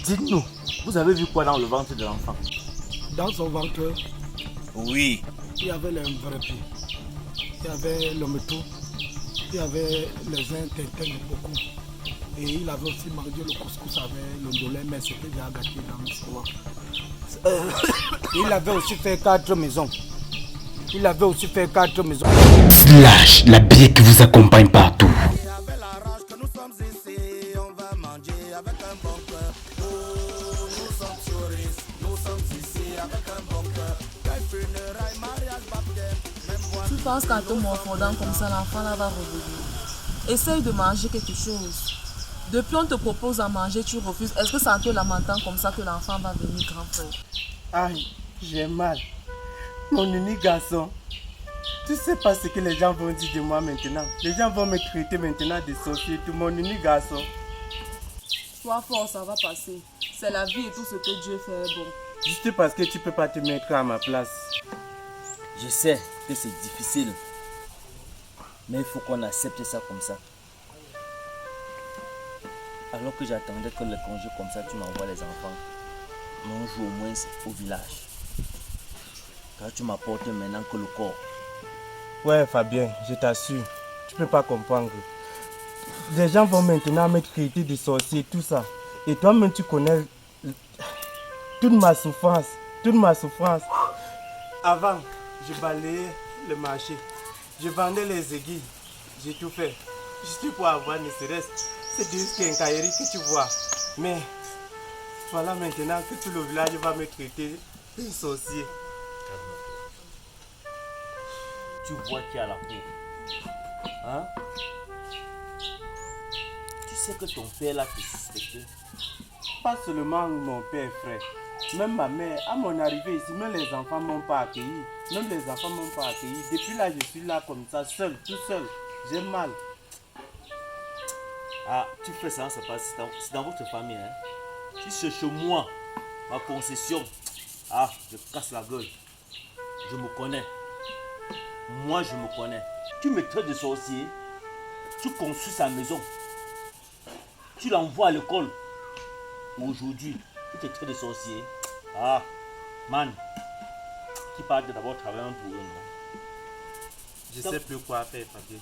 Dites-nous, vous avez vu quoi dans le ventre de l'enfant? Dans son ventre, Oui. il y avait les vrais pieds. Il y avait le métaux. Il y avait les intestins beaucoup. Et il avait aussi mangé le couscous avec le dolé, mais c'était déjà gâté dans le soir. Il avait aussi fait 4 maisons. Il avait aussi fait 4 maisons. Slash, la bière qui vous accompagne partout. Tu penses qu'en te mordant comme ça, l'enfant là va revenir. Essaye de manger quelque chose. Depuis on te propose à manger, tu refuses. Est-ce que c'est en te lamentant comme ça que l'enfant va venir, grand frère? Aïe, j'ai mal. Mon unique garçon. Tu sais pas ce que les gens vont dire de moi maintenant. Les gens vont me traiter maintenant de sorcier, tout mon unique garçon. Sois fort, ça va passer. C'est la vie et tout ce que Dieu fait est bon. Juste parce que tu peux pas te mettre à ma place. Je sais que c'est difficile. Mais il faut qu'on accepte ça comme ça. Alors que j'attendais que le congé comme ça, tu m'envoies les enfants. Mais on joue au moins au village. Car tu m'apportes maintenant que le corps. Ouais Fabien, je t'assure, tu peux pas comprendre. Les gens vont maintenant me traiter de sorcier, tout ça. Et toi-même tu connais toute ma souffrance, toute ma souffrance. Avant, je balayais le marché, je vendais les aiguilles, j'ai tout fait. Juste pour avoir ne serait-ce c'est du quincaillerie que tu vois. Mais voilà maintenant que tout le village va me traiter de sorcier. Tu vois qui a la peau. Hein? Tu sais que ton père là te suspecté. Pas seulement mon père, frère. Même ma mère, à mon arrivée ici, même les enfants m'ont pas accueilli. Même les enfants m'ont pas accueilli. Depuis là, je suis là comme ça, seul, tout seul. J'ai mal. Ah, tu fais ça, c'est pas, c'est dans votre famille. Hein? Si c'est chez moi, ma concession, ah, je casse la gueule. Je me connais. Moi, je me connais. Tu me traites de sorcier. Tu construis sa maison. Tu l'envoies à l'école. Aujourd'hui, tu te traites de sorcier. Ah, man. Qui parle d'abord travailler pour eux, non? Je sais plus quoi faire, Fabien.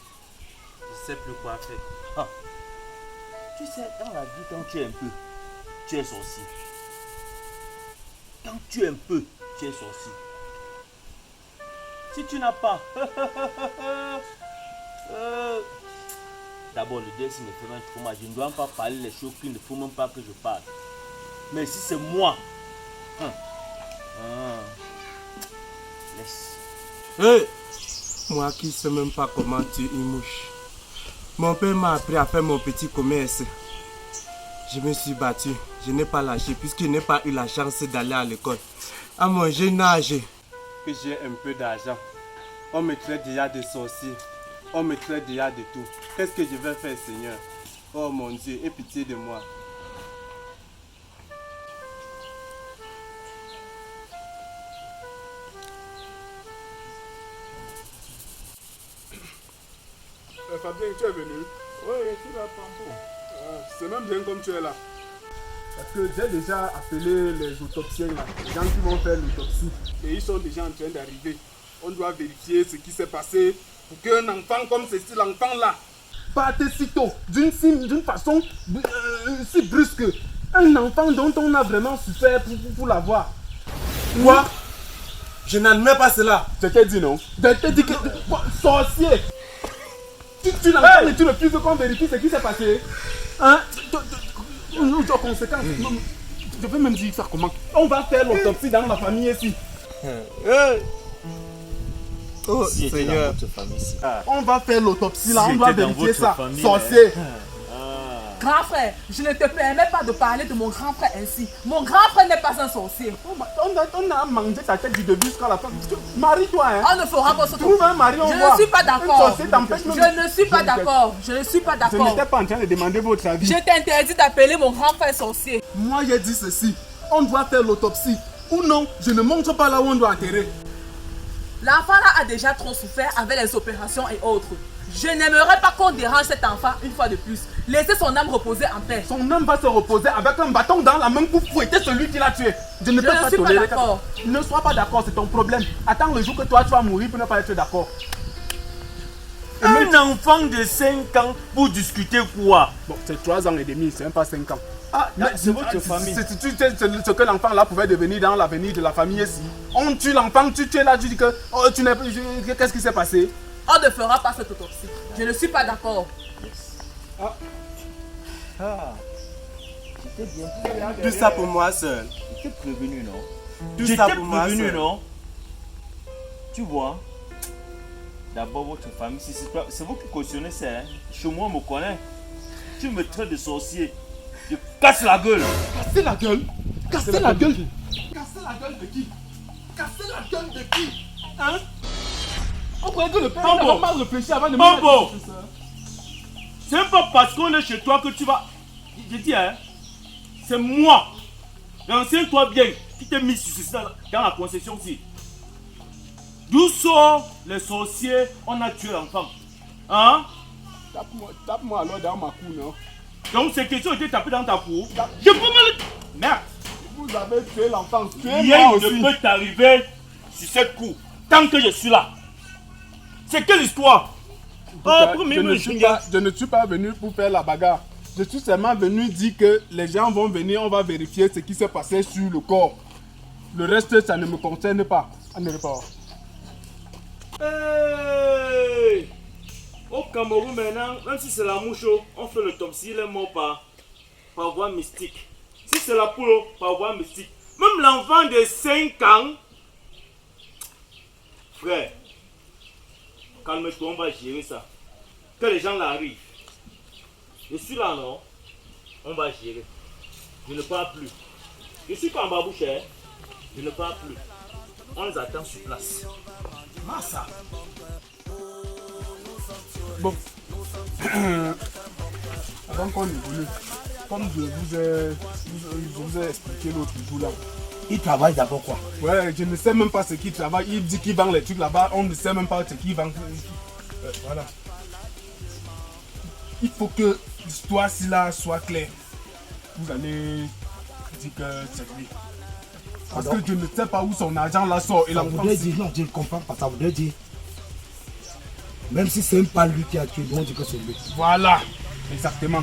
Je sais plus quoi faire. Ah. Tu sais, dans la vie, quand tu es un peu, tu es sorcier. Quand tu es un peu, tu es sorcier. Si tu n'as pas, d'abord le Dieu me fait un trauma. Je ne dois pas parler les choses qu'il ne faut même pas que je parle. Mais si c'est moi, laisse. Hey! Moi qui ne sais même pas comment tuer une mouche. Mon père m'a appris à faire mon petit commerce. Je me suis battu. Je n'ai pas lâché puisqu'il n'ai pas eu la chance d'aller à l'école. À mon jeune âge, que j'ai un peu d'argent. On me traite déjà de sorcier. On me traite déjà de tout. Qu'est-ce que je vais faire, Seigneur? Oh mon Dieu, aie pitié de moi. Fabien, tu es venu? Oui, je suis là, Pampo. C'est même bien comme tu es là. Parce que j'ai déjà appelé les autopsiens là, les gens qui vont faire l'autopsie. Et ils sont déjà en train d'arriver. On doit vérifier ce qui s'est passé pour qu'un enfant comme ceci, l'enfant là, parte si tôt, d'une façon si brusque. Un enfant dont on a vraiment souffert pour l'avoir. Quoi? Je n'admets pas cela. Je t'ai dit non. Je t'ai dit que... Sorcier! Tu l'entends et tu refuses qu'on vérifie ce qui s'est passé. Hein? Nous, aux conséquences. Je vais même dire ça comment. On va faire l'autopsie dans la famille ici. Oh Si Seigneur. dans votre famille, si. On va faire l'autopsie là, Si on doit était dans vérifier votre ça. famille, Sorcier. Grand frère, je ne te permets pas de parler de mon grand frère ainsi. Mon grand frère n'est pas un sorcier. On a mangé ta tête du début jusqu'à la fin. Marie-toi, hein. On ne fera pas ce Trouve un mari, on Je voit. ne suis pas Un d'accord. sorcier t'empêche même- Je ne suis pas d'accord. Je ne suis pas Je d'accord. n'étais pas en train de demander votre avis. Je t'interdis d'appeler mon grand frère sorcier. Moi, j'ai dit ceci. On doit faire l'autopsie. Ou non, je ne montre pas là où on doit enterrer. L'enfant là a déjà trop souffert avec les opérations et autres. Je n'aimerais pas qu'on dérange cet enfant une fois de plus. Laissez son âme reposer en paix. Son âme va se reposer avec un bâton dans la main pour fouetter celui qui l'a tué. Je ne peux pas suis pas tolérer. d'accord. Ne sois pas d'accord, c'est ton problème. Attends le jour que toi tu vas mourir pour ne pas être d'accord. Un enfant de 5 ans pour discuter quoi? Bon, c'est 3 ans et demi, c'est même pas 5 ans. Ah, c'est votre famille. C'est ce que l'enfant là pouvait devenir dans l'avenir de la famille ici. On tue l'enfant, tu es là, tu dis que oh, tu n'es qu'est-ce qui s'est passé? On ne fera pas cette autopsie. Je ne suis pas d'accord. Tout ça pour moi seul. J'étais prévenu, non? Tout ça pour moi prévenu, seul. non? Tu vois, d'abord votre famille, si c'est vous qui cautionnez ça, hein? Chez moi, on me connaît. Tu me traites de sorcier. Je casse la gueule. Casser la gueule? Casser la gueule? Casser la gueule de qui? Casser la gueule de qui? Hein? On croyait que le père n'avait pas réfléchi avant de Mambo! C'est pas parce qu'on est chez toi que tu vas. Je dis, hein, c'est moi. Renseigne-toi bien. Qui t'ai mis sur ça dans la concession-ci. D'où sont les sorciers? On a tué l'enfant. Hein? Tape-moi alors dans ma cour, non? Donc ces questions étaient tapées dans ta cour. Je peux me. Merde! Vous avez tué l'enfant, tuez-moi Rien aussi. ne peut t'arriver sur cette cour tant que je suis là. C'est quelle histoire? Je ne suis pas venu pour faire la bagarre. Je suis seulement venu dire que les gens vont venir, on va vérifier ce qui s'est passé sur le corps. Le reste, ça ne me concerne pas. On est pas. Hey! Au Cameroun maintenant, même si c'est la mouche, on fait l'autopsie, il est mort par voie mystique. Si c'est la poule, par voie mystique. Même l'enfant de 5 ans, frère, calme-toi, on va gérer ça. Que les gens l'arrivent. Je suis là, non? On va gérer. Je ne parle plus. Je suis pas en babouche, hein? Je ne parle plus. On les attend sur place. Massa. Bon. Avant qu'on évolue, comme je vous ai expliqué l'autre jour là. Il travaille d'abord quoi? Ouais, je ne sais même pas ce qu'il travaille. Il dit qu'il vend les trucs là-bas. On ne sait même pas ce qu'il vend. Voilà. Il faut que l'histoire si là soit claire. Vous allez dire que c'est lui. Parce que je ne sais pas où son argent là sort. Et Ça voudrait dire, non, je ne comprends pas, ça voudrait dire, même si c'est même pas lui qui a tué, on dit que c'est lui. Voilà, exactement.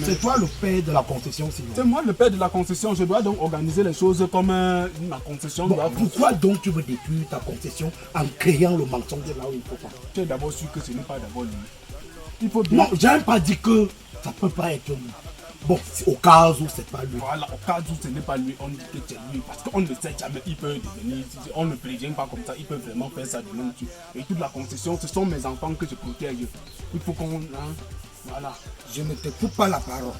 C'est toi le père de la concession, sinon. C'est moi le père de la concession, je dois donc organiser les choses comme ma concession Bon, doit. pourquoi donc tu veux détruire ta concession en créant le mensonge là où il ne faut pas? Tu es d'abord sûr que ce n'est pas d'abord lui. Il faut bien. Non, j'ai même pas dit que ça peut pas être lui. Bon, au cas où c'est pas lui. Voilà, au cas où ce n'est pas lui, on dit que c'est lui. Parce qu'on ne sait jamais, il peut devenir. On ne prévient pas comme ça, il peut vraiment faire ça de même. Et toute la concession, ce sont mes enfants que je protège. Il faut qu'on. Hein, voilà. Je ne te coupe pas la parole.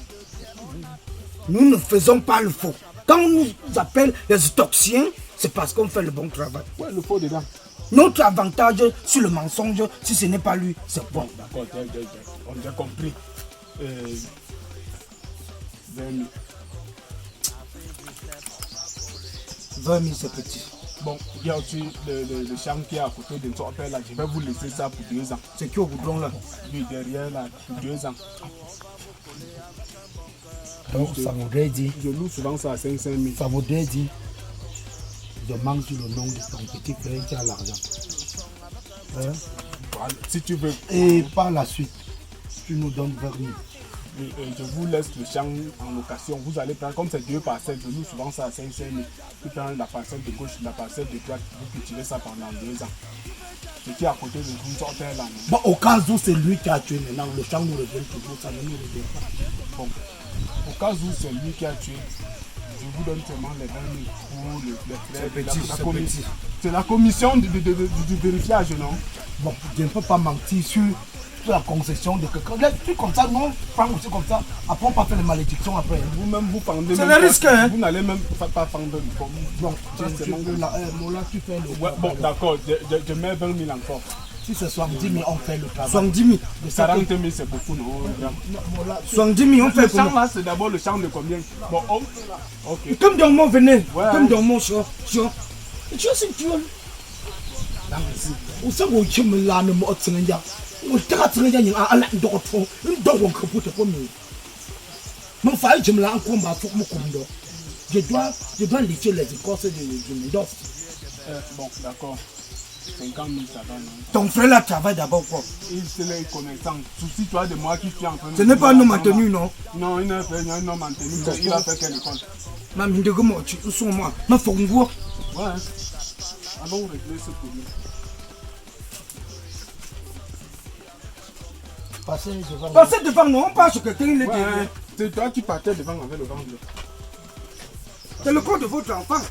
Nous ne faisons pas le faux. Quand on nous appelle les autopsiens, c'est parce qu'on fait le bon travail. Ouais, le faux dedans. Notre avantage sur le mensonge, si ce n'est pas lui, c'est bon. D'accord, on a compris. 20 000. 20 000, c'est petit. Bon, il y a aussi le champ qui est à côté de notre hôtel là. Je vais vous laisser ça pour 2 ans. C'est qui au goudron là? Lui derrière là, pour 2 ans. Donc ça voudrait dire, Je loue souvent ça à 500 000. ça voudrait dire, je manque sur le nom de ton petit frère qui a l'argent. Hein? Voilà, si tu veux. Et par la suite, tu nous donnes 20 000. Je vous laisse le champ en location. Vous allez prendre, comme c'est 2 parcelles, je loue souvent ça à 500 000. Tu prends la parcelle de gauche, la parcelle de droite, vous cultivez ça pendant 2 ans. Ce qui est à côté de vous, sortez là. Bon, au cas où c'est lui qui a tué maintenant, le champ nous revient toujours, ça ne nous revient pas. Bon, au cas où c'est lui qui a tué, je vous donne seulement les 20 000 pour les frais. C'est la commission du vérifiage, non? Bon, je ne peux pas mentir sur la concession de quelqu'un. Les trucs comme ça, non, prends aussi comme ça. Après, on ne peut pas faire les malédictions après. Vous-même, vous pendez. C'est le risque, hein? Vous n'allez même pas fendre le corps. Bon, là, tu fais le. Ouais, bon, d'accord, je mets 20 000 encore. Si c'est 70 000, on fait le travail. 70 000. 40 000, c'est beaucoup, non? 70 000, on fait Le comment? champ là, c'est d'abord le champ de combien? Bon, oh, ok. Comme dans mon venez. Ouais. Comme dans mon show. Je suis tu 我说我去没拉那么吃人家，我这个吃人家人啊懒多痛，你多我可不得不明。mon frère, je me l'ai encore ma faute, je dois laisser les écorces de mes dents. Bon, d'accord. 50 000, ça va, non? Ton frère là travaille d'abord quoi? Il se les connaissant. Souci toi de moi qui suis en train de... Ce n'est pas un homme maintenu, non? Non, il n'a fait un homme maintenu. Il a fait quelle école? Ma mine de gomme, tu es sur moi. Ma fongo. Ouais. Allons régler ce problème. Passez devant nous, on passe que quelqu'un est derrière. C'est toi qui partais devant avec le ventre. C'est le compte de votre enfant.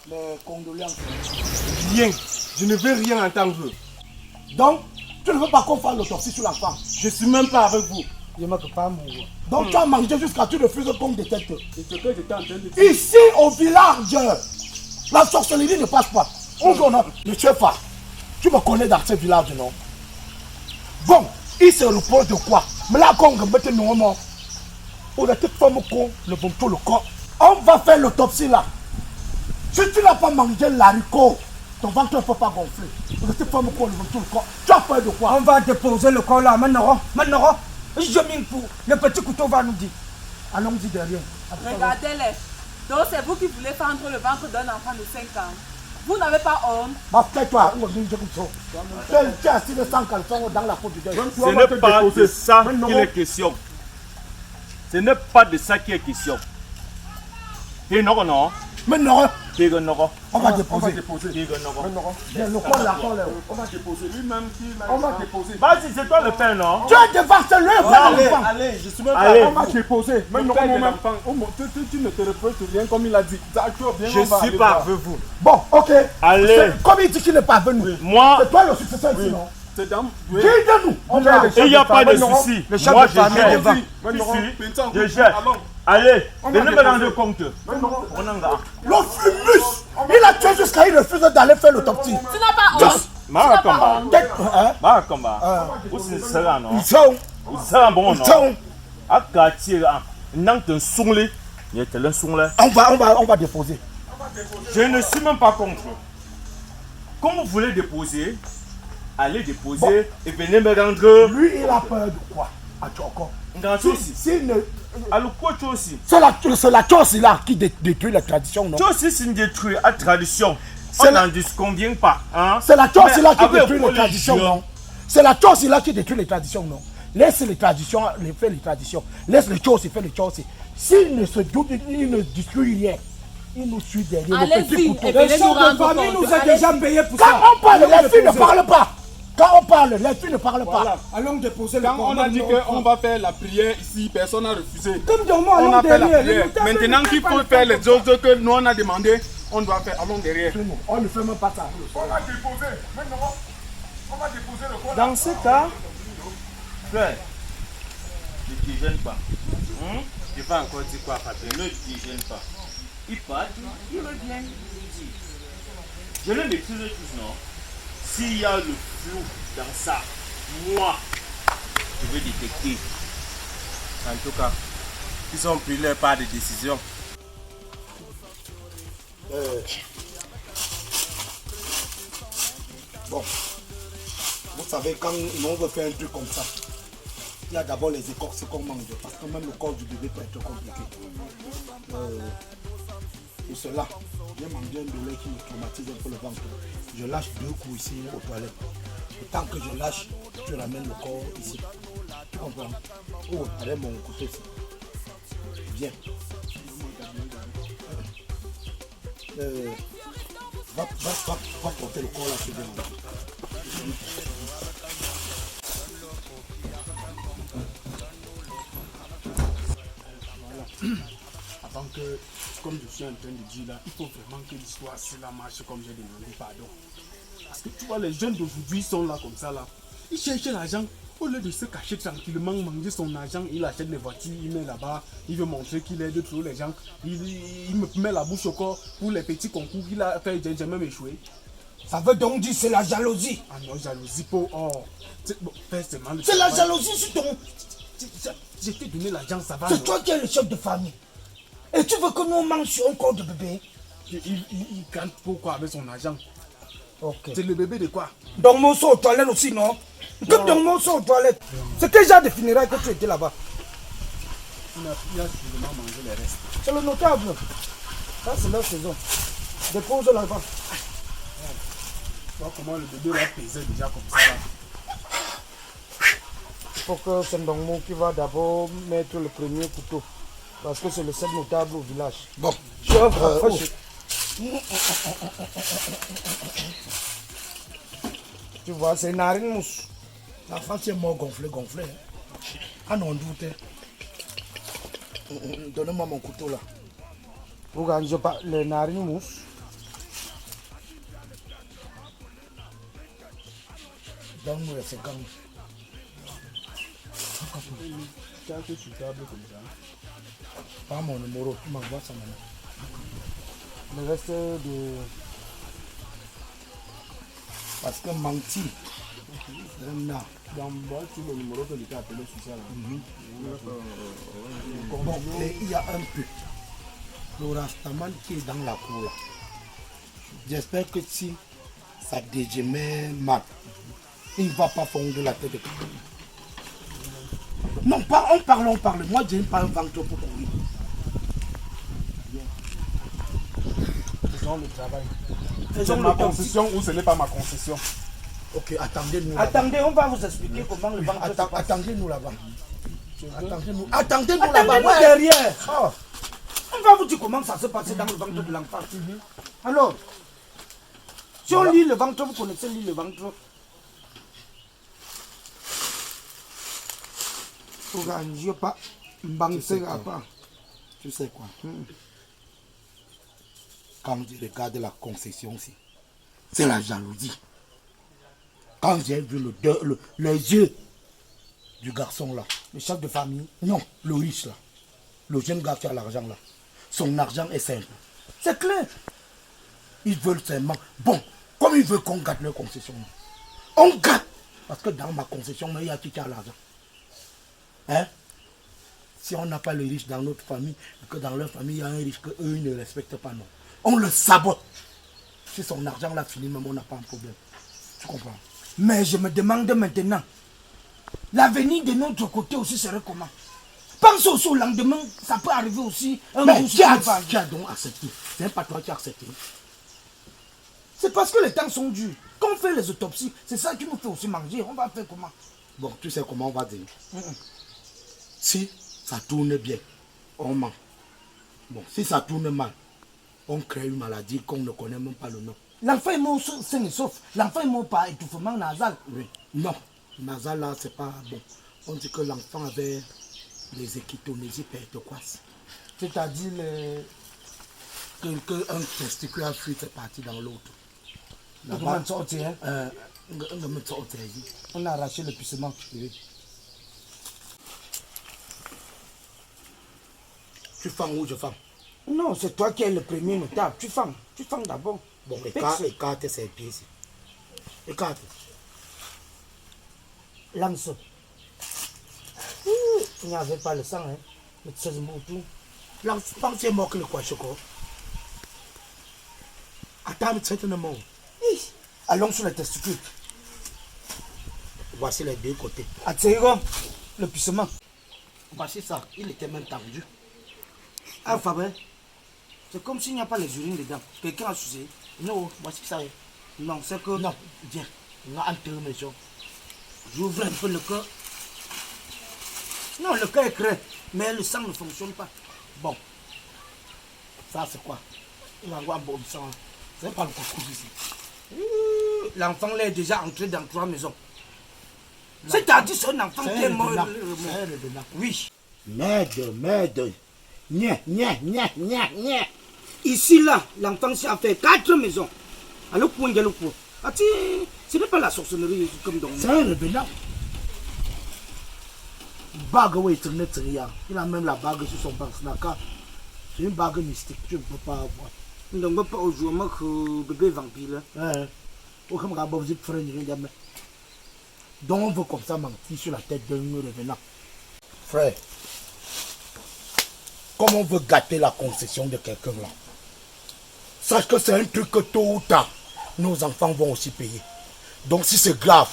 Les condoléances. Rien. Je ne veux rien entendre. Donc, tu ne veux pas qu'on fasse l'autopsie sur l'enfant? Je suis même pas avec vous. Je ne peux pas mourir. Donc, tu as mangé jusqu'à ce que tu refuses qu'on détecte. C'est ce que j'étais en train de dire. Ici, au village, la sorcellerie ne passe pas. On connaît le chef. Tu me connais dans ce village, non? Bon, il se repose de quoi? Mais là, quand on met nos morts, on a toute femme con, le bon tout le corps. On va faire l'autopsie là. Si tu n'as pas mangé l'haricot, ton ventre ne peut pas gonfler. On a toute femme con, le bon tout le corps. Tu as peur de quoi? On va déposer le corps là, maintenant. Je mine pour le petit couteau va nous dire. Allons-y derrière. Regardez-les. Donc c'est vous qui voulez fendre le ventre d'un enfant de 5 ans. Vous n'avez pas honte. Ma tais-toi, on va dire comme ça. Tu as assis de 100 caleçons dans la peau du deuil. Ce n'est pas de ça qu'il est question. Ce n'est pas de ça qui est question. Et non, non. Mais non, On va déposer. Viens, le corps là, on va déposer. Lui-même qui l'a... On va déposer. Vas-y, c'est toi le père, non? Tu es devant, c'est le Allez, je suis même Allez. pas... On va déposer. Maintenant, tu ne te reproches rien comme il a dit. Je suis pas avec vous. Bon, ok. Allez. Comme il dit qu'il n'est pas venu. Moi, C'est toi le successeur ici, non? C'est dans... Dis-le-nous. On va. il n'y a pas de souci. Le chef Moi, de je famille gère. devant. Je gère. Allez, venez me rendre compte. On en va. Le fumus, il a tué jusqu'à il refuse d'aller faire l'autopsie. Tu n'as pas honte. Marakamba. Hein? Marakamba. Où c'est ça, non? Ils sont. Où c'est ça, bon, Ils non? sont. À quartier, non, tu es soulé. Il y a un soulé. On va déposer. Je ne suis même pas contre. Comme vous voulez déposer, allez déposer Bon. et venez me rendre. Lui, il a peur de quoi? À Tchoko. S'il ne. Alors quoi, tu aussi? C'est la chose là qui détruit la tradition, non? Tu aussi, c'est une détruit la tradition. C'est On la- n'en disconvient pas. Hein? C'est la chose là qui avec détruit les traditions, religion. non? C'est la chose là qui détruit les traditions, non? Laisse les traditions, faire les traditions. Laisse les choses faire les choses. S'il ne se doute, il ne détruit rien. Il nous suit derrière. Le petit Allez-y couteau. et Le venez chef nous de rendre famille compte. nous a déjà payé pour Quand ça. on parle, Allons les filles ne déposer. parlent pas. Quand on parle, les filles ne parlent Voilà. pas. Allons déposer le Quand corps. on a dit qu'on va faire la prière ici, personne n'a refusé. Comme dans moi, On allons a fait la derrière. prière. Maintenant qu'il faut faire les autres que nous on a demandé, on doit faire. Allons derrière. On ne fait même pas ça. On va déposer. Maintenant, on va déposer le corps. Dans ce cas, frère, ne te gêne pas. Tu vas encore dire quoi, Fabien? Ne te gêne pas. Il part, il revient. Je le maîtrise tous, non? S'il y a le flou dans ça, moi, je vais détecter. En tout cas, ils ont pris leur part de décision. Bon, vous savez, quand on veut faire un truc comme ça, il y a d'abord les écorces qu'on mange, parce que même le corps du bébé peut être compliqué. Pour cela, j'ai mangé un de lait qui me traumatise un peu le ventre. Je lâche 2 coups ici aux toilettes. Et tant que je lâche, tu ramènes le corps ici. Tu comprends? Oh, avec mon couteau ici. Bien. Va porter le corps là, c'est bien. Avant que, comme je suis en train de dire là, il faut vraiment que l'histoire sur la marche comme j'ai demandé pardon. Parce que tu vois, les jeunes d'aujourd'hui sont là comme ça là. Il cherche l'argent. Au lieu de se cacher tranquillement, manger son argent, il achète des voitures, il met là-bas, il veut montrer qu'il aide trop les gens. Il me met la bouche au corps pour les petits concours qu'il a fait, j'ai jamais échoué. Ça veut donc dire c'est la jalousie. Ah non, jalousie pour... Oh, bon, c'est la jalousie sur ton... Je t'ai donné l'argent, ça va. C'est toi qui es le chef de famille. Et tu veux que nous mangions sur un corps de bébé? Il cante pourquoi avec son argent? Ok. C'est le bébé de quoi? Donc mon saut aux toilettes aussi, non? Comme dans mon saut aux toilettes. C'est quel genre de funérailles que tu étais là-bas? Il a sûrement mangé les restes. C'est le notable. Ça, c'est leur saison. Dépose là-bas. Vois comment le bébé va peser déjà comme ça là. Il faut que c'est Ndongmo qui va d'abord mettre le premier couteau. Parce que c'est le seul notable au village. Bon. Tu vois, c'est une narine mousse. La France est mort gonflé. Ah non, doute. Donnez-moi mon couteau là. Regarde, je parle les narines mousse. Donne-moi les 50. Tu as un peu sur table comme ça. Pas mon numéro, tu m'envoies ça maintenant. Le reste de... Parce que menti. Non. Dans moi, tu le numéro que tu as appelé sur ça là. Bon, il y a un peu. Le Rastaman qui est dans la cour là. J'espère que si ça dégémère mal, il ne va pas fondre la tête de quelqu'un. Non, on parle. Moi, je n'ai pas un ventre pour courir. Faisons le travail. Faisons C'est le ma temps. concession ou ce n'est pas ma concession? Ok, attendez-nous là-bas. Attendez, on va vous expliquer comment le ventre se passe. Attendez-nous là-bas. Attendez-nous Attendez-nous là-bas. derrière. Oh. On va vous dire comment ça se passe dans le ventre de l'enfant. Alors, si on lit le ventre, vous connaissez lire le ventre. Regarde, pas. Tu sais quoi? Quand je regarde la concession aussi, c'est la jalousie. Quand j'ai vu les yeux du garçon là, Le chef de famille. non, le riche là, le jeune gars qui a l'argent là, son argent est simple. C'est clair. Ils veulent seulement, bon, comme ils veulent qu'on gâte leur concession, on gâte. Parce que dans ma concession, il y a qui a l'argent. Hein? Si on n'a pas le riche dans notre famille, que dans leur famille, il y a un riche qu'eux ne respectent pas, non. On le sabote. Si son argent là finit, même on n'a pas un problème. Tu comprends? Mais je me demande maintenant, l'avenir de notre côté aussi serait comment? Pense aussi au lendemain, ça peut arriver aussi. Mais qui a donc accepté? C'est pas toi qui as accepté. C'est parce que les temps sont durs. Quand on fait les autopsies, c'est ça qui nous fait aussi manger. On va faire comment? Bon, tu sais comment on va dire. Si ça tourne bien, on ment. Bon, si ça tourne mal, on crée une maladie qu'on ne connaît même pas le nom. L'enfant est mort sain et sauf. L'enfant est mort par étouffement nasal. Oui. Non, nasal là, c'est pas bon. On dit que l'enfant avait les équitonésies précoces. C'est-à-dire Un testicule a fui, c'est parti dans l'autre. On a arraché le puissement. Tu fends ou je fends? Non, c'est toi qui es le premier notable. Tu fends d'abord. Bon, écarte ses pieds ici. Écarte. Lance. Il n'y avait pas le sang, hein. Mais c'est tout. L'enfant c'est mort que le quoi, choco. Attends, c'est un mort. Allons sur les testicules. Voici les deux côtés. Attirons le puissement. Voici ça, il était même tendu. Ah, Fabre, c'est comme s'il n'y a pas les urines dedans. Quelqu'un a sucé. Non, voici ça. Non, c'est que... Non, viens. On a enterré mes gens. J'ouvre un peu le cœur. Non, le cœur est creux, mais le sang ne fonctionne pas. Bon, ça c'est quoi? Il va avoir un bon sang. C'est pas le couscous ici. L'enfant là est déjà entré dans 3 maisons. C'est-à-dire c'est un enfant qui est mort. Oui. Merde. Nya. Ici là, l'enfant s'est fait 4 maisons. Alors, point de l'eau. Ce n'est pas la sorcellerie comme dans... C'est un revenant. Bague, oui, il a même la bague sur son bansnaka. C'est une bague mystique, tu ne peux pas avoir. Donc, pas aujourd'hui, que bébé vampire. Aucun rabot, vous êtes frère, donc on veut comme ça mentir sur la tête d'un revenant. Frère, comme on veut gâter la concession de quelqu'un là, sache que c'est un truc que tôt ou tard, nos enfants vont aussi payer. Donc si c'est grave,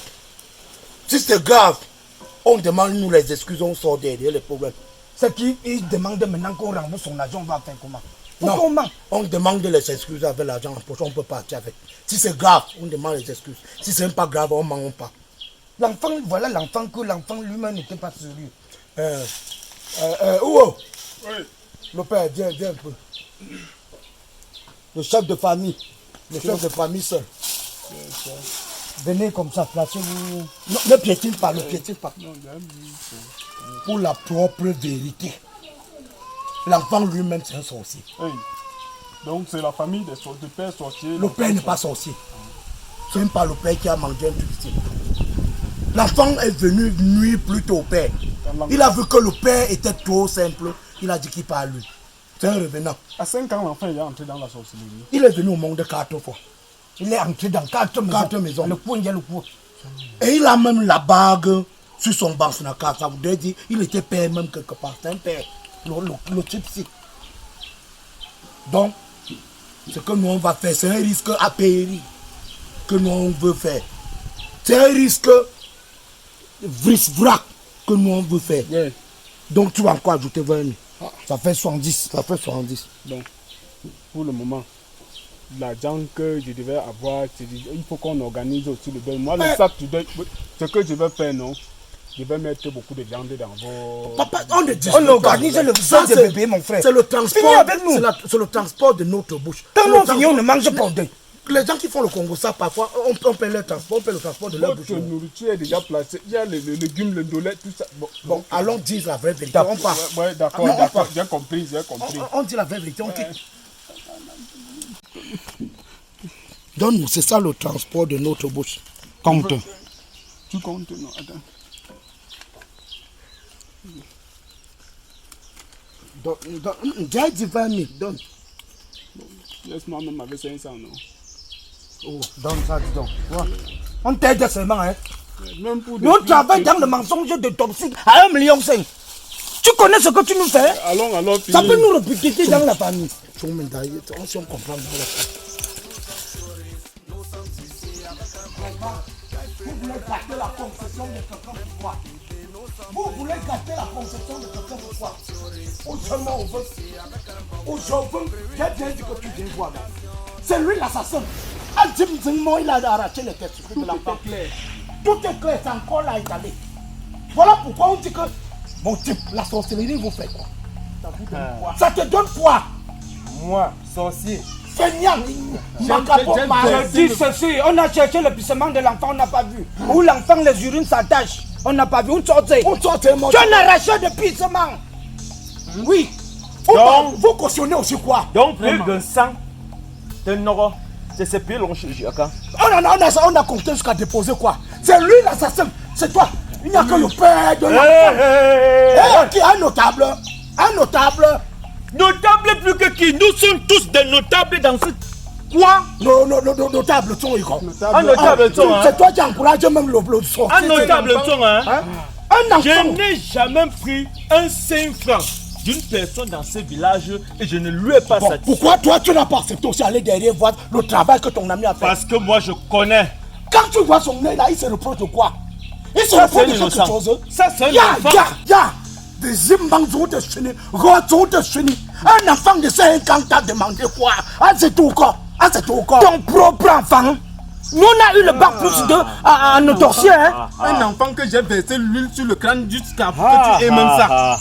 on demande nous les excuses, on sort derrière les problèmes. C'est qu'il demande maintenant qu'on rembourse son argent, on va faire comment? Non, comment? on demande les excuses avec l'argent en poche, on peut partir avec. Si c'est grave, on demande les excuses. Si c'est pas grave, on ne ment pas. L'enfant, voilà l'enfant que l'enfant lui-même n'était pas sérieux. Ouo, Oui. le père, viens un peu. Le chef de famille seul. Venez comme ça, placez-vous. Non, ne piétine pas, Pour la propre vérité. L'enfant lui-même, c'est un sorcier. Hey. Donc c'est la famille de père sorcier. Le père n'est pas sorcier. Ce n'est pas le père qui a mangé un truc ici. L'enfant est venu nuire plutôt au père. Il a vu que le père était trop simple. Il a dit qu'il parle lui. C'est un revenant. À 5 ans, l'enfant est entré dans la sorcellerie. Il est venu au monde 4 fois. Il est entré dans 4 maisons. Le point, il y a le point. Et il a même la bague sur son bansnaka. Ça voudrait dire il était père même quelque part. C'est un père. Le type-ci. Donc, ce que nous on va faire, c'est un risque à périr que nous on veut faire. C'est un risque vrac que nous on veut faire. Yeah. Donc tu vas encore ajouter 20 000. Ça fait 70. Ça fait 70. Donc, pour le moment, l'argent que je devais avoir, il faut qu'on organise aussi le deuil. Moi, le sac du deuil, ce que je vais faire, non, je vais mettre beaucoup de viande dans vos... Papa, On organise le sang de bébé, mon frère. C'est le transport. Finis avec nous. C'est le transport de notre bouche. Quand nous finissons, on ne mange pas au deuil. Les gens qui font le Congo, ça, parfois, on paie leur transport, on paie le transport de leur bouche. Votre nourriture est déjà placée. Il y a les légumes, le dollet, tout ça. Bon, allons dire la vraie vérité. On part. Ouais, d'accord, Non, d'accord. J'ai compris. On dit la vraie vérité, on quitte. Donne-nous, c'est ça le transport de notre bouche. Compte. Tu comptes, non, attends. J'ai dit 20 000, donne. Laisse-moi même avec 500, non. Oh, donne ça, dis donc. Ouais. On t'aide seulement, hein. Même pour Nous, on travaille dans le mensonge de toxique à 1,5 million. Tu connais ce que tu nous fais? Allons, Ça peut nous repiquer dans la famille. Si on comprend. Vous voulez gâter la concession de quelqu'un pour quoi? Vous voulez gâter la concession de quelqu'un pour quoi? Aujourd'hui, j'ai bien dit que tu viens voir là. C'est lui l'assassin. Il a arraché les têtes de l'enfant. Tout est clair, c'est encore là étalé. Voilà pourquoi on dit que, mon type, la sorcellerie vous fait quoi? Ça te donne quoi? Moi, sorcier. Seigneur, je dis ceci, on a cherché le pissement de l'enfant, on n'a pas vu. Où l'enfant, les urines s'attachent, on n'a pas vu. Où sortez? Tu es un arracheur de pissement. Oui. Vous cautionnez aussi quoi? Donc, plus de 100 de Noro, c'est ce pays l'on cherche. On a compté jusqu'à déposer quoi? C'est lui l'assassin, c'est toi. Il n'y a que le père de l'enfant. Qui est un notable? Un notable? Notable plus que qui? Nous sommes tous des notables dans ce... Quoi? Notable, ton ego. Un notable, ton, hein? C'est toi qui encourage même le sorcier. Un notable, ton, hein? Un enfant. Je n'ai jamais pris un 5 francs d'une personne dans ce village et je ne lui ai pas satisfait. Pourquoi toi tu n'as pas accepté aussi aller derrière voir le travail que ton ami a fait? Parce que moi je connais. Quand tu vois son nez là, il se reproche de quoi? Il se reproche de quelque chose. Ça c'est un enfant. Des immenses de chenilles, de chenilles. Un enfant de 5 ans t'a demandé quoi? Ah c'est tout corps. Ton propre enfant. Nous on a eu le bac plus 2 à nos dossiers. Un enfant que j'ai versé l'huile sur le crâne jusqu'à que tu aies même ça.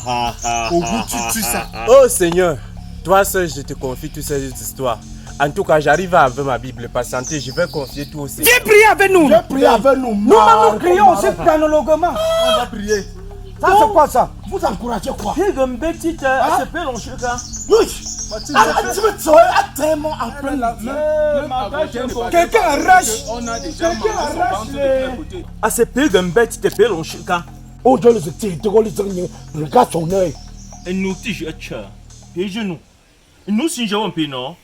Au bout tu tues ça. Oh Seigneur, toi seul je te confie toutes ces histoires. En tout cas, j'arrive avec ma Bible patienter, je vais confier tout aussi. Viens prier avec nous. Viens prier avec nous. Nous prions aussi chronologiquement. On va prier. Ça c'est quoi ça? Vous encouragez quoi? C'est une petite... C'est pas long, Oui. en plein la quelqu'un arrache. On a déjà mangé son ventre de tous les côtés. À ce pays d'un bête, tu te payes le chika. On doit les tirer, regarde son œil. Et nous, tu es cher. Et genoux. Nous, si j'ai un pays, non,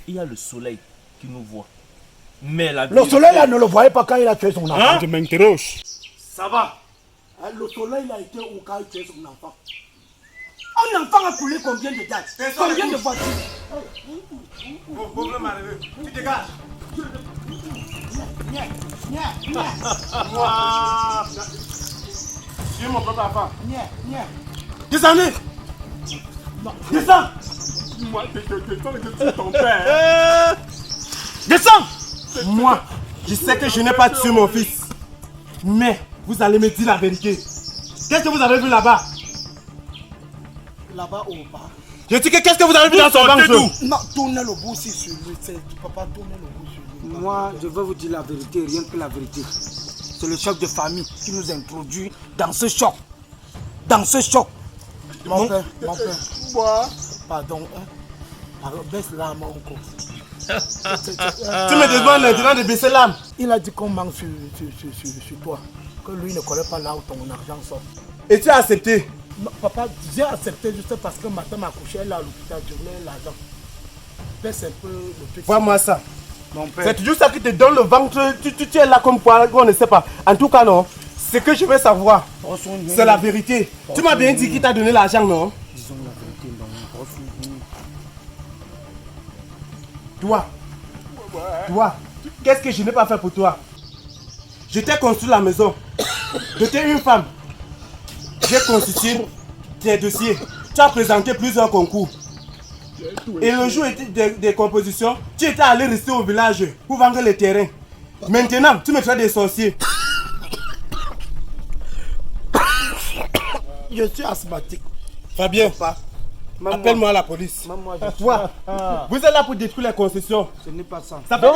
il y a le soleil qui nous voit. Mais la Le soleil là ne le voyait pas quand il a tué son enfant. Hein? Je m'interroge. Ça va. Le soleil là était où quand il a tué son enfant. Un enfant a coulé combien de dates? Combien de voitures? Problème arrivé. Tu dégages. Je suis mon propre enfant. Descendez. Descends. Moi, je tue ton père. Descends. Moi, je sais que je n'ai pas tué mon fils. Mais vous allez me dire la vérité. Qu'est-ce que vous avez vu là-bas? Là-bas au bas. Je dis que qu'est-ce que vous avez vu dans son ventre? Non, tournez le bout sur lui. Tu peux pas tourner le bout sur lui. Moi, je vais vous dire la vérité, rien que la vérité. C'est le chef de famille qui nous introduit dans ce choc. Dans ce choc. Mon père. Moi. Pardon. Alors, baisse l'âme encore. Tu me demandes maintenant de baisser l'âme. Il a dit qu'on manque sur toi. Que lui ne connaît pas là où ton argent sort. Et tu as accepté? Non, papa, j'ai accepté juste parce que ma femme m'a couché là à l'hôpital, je voulais l'argent. Baisse un peu le petit. Vois-moi ça. Mon père. C'est toujours ça qui te donne le ventre. Tu es là comme quoi, on ne sait pas. En tout cas, non. Ce que je veux savoir, c'est la vérité. Tu m'as bien dit qu'il t'a donné l'argent, non? Disons la vérité, non. Toi, qu'est-ce que je n'ai pas fait pour toi? Je t'ai construit la maison. Je t'ai une femme. J'ai constitué tes dossiers. Tu as présenté plusieurs concours. Et le jour des compositions, tu étais allé rester au village pour vendre les terrains. Maintenant, tu me traites des sorciers. Je suis asthmatique. Fabien, appelle-moi la police. Toi, vous êtes là pour détruire les concessions. Ce n'est pas ça. Ça fait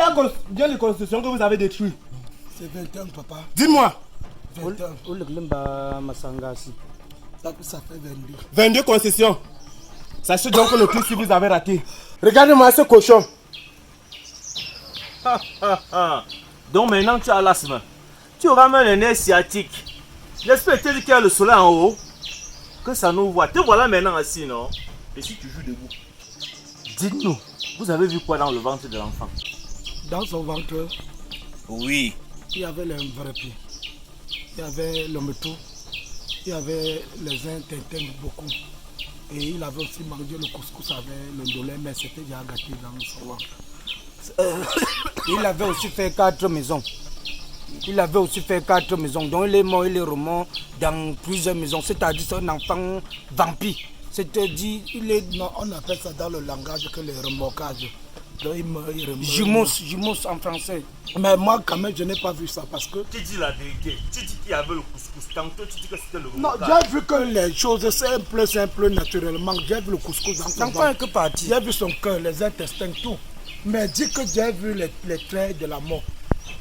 bien les concessions que vous avez détruites. C'est 20 ans, papa. Dis-moi. 20 ans. Ça fait 22. 22 concessions. Sachez donc que le truc si vous avez raté. Regardez-moi ce cochon. Donc maintenant tu as l'asthme. Tu auras même un nez sciatique. J'espère qu'il y a le soleil en haut. Que ça nous voit. Te voilà maintenant assis, non? Et si tu joues debout? Dites-nous, vous avez vu quoi dans le ventre de l'enfant? Dans son ventre, Oui. il y avait les vrais pieds. Il y avait le métaux. Il y avait les intestins beaucoup. Et il avait aussi mangé le couscous avec le dolé, mais c'était déjà gâté dans son ventre. Il avait aussi fait 4 maisons. Donc il est mort, il est remort dans plusieurs maisons. C'est-à-dire c'est un enfant vampire. C'est-à-dire il est... Non, on appelle ça dans le langage que les remorquages. Donc il meurt, il remeurt. Jumos en français. Mais moi quand même je n'ai pas vu ça parce que... Tu dis la vérité. Tu dis qu'il y avait le couscous. Tantôt tu dis que c'était le Non, j'ai vu que les choses simples, naturellement. J'ai vu le couscous dans son L'enfant ventre. est que parti. J'ai vu son cœur, les intestins, tout. Mais dis que j'ai vu les traits de la mort.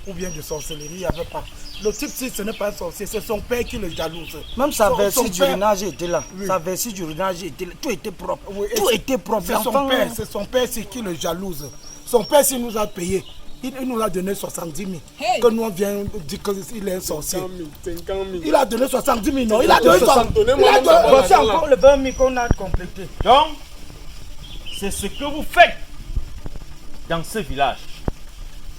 Ou bien de sorcellerie, il n'y avait pas. Le type, si ce n'est pas un sorcier, c'est son père qui le jalouse. Même sa Son vessie père- d'urinage était là. Oui. Sa vessie d'urinage était là. Tout était propre. Oui, et Tout était propre. C'est son père qui le jalouse. Son père, s'il nous a payé, il nous a donné 70 000. Que nous, on vient dire qu'il est un sorcier. 50 000. Il a donné 70 000, non? Il a donné 70 000. Donnez-moi Il a même ça. donné- Voici encore le 20 000 qu'on a complété. Donc, c'est ce que vous faites dans ce village.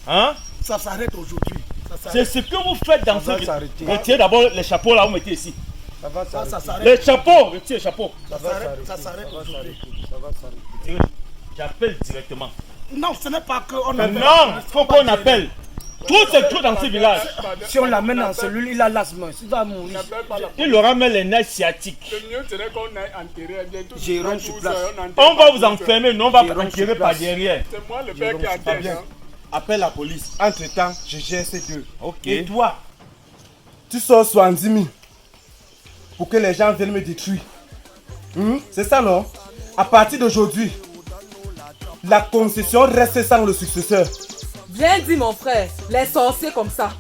Hein? Ça s'arrête aujourd'hui. Ça C'est s'arrête. ce que vous faites dans ce va village. s'arrêter. Retirez d'abord les chapeaux là, vous mettez ici. Ça va Ça s'arrêter. s'arrête. Les chapeaux, retirez les chapeaux. Ça s'arrête aujourd'hui. Retirez. J'appelle directement. Non, ce n'est pas que on a... Non, il faut qu'on appelle. Tout c'est tout dans ce village. Si on l'amène en cellule, il a l'asthme. Il va mourir. Il aura même les nerfs sciatiques. Le mieux serait qu'on aille enterrer bientôt. J'irai sur place. On va vous enfermer, nous on va vous J'irai enterrer sur par place. derrière. C'est moi le père qui a Pas bien. Appelle la police. Entre-temps, je gère ces deux. Ok. Et toi, tu sors 70 000 pour que les gens viennent me détruire. C'est ça, non? À partir d'aujourd'hui, la concession reste sans le successeur. Bien dit mon frère, les sorciers comme ça.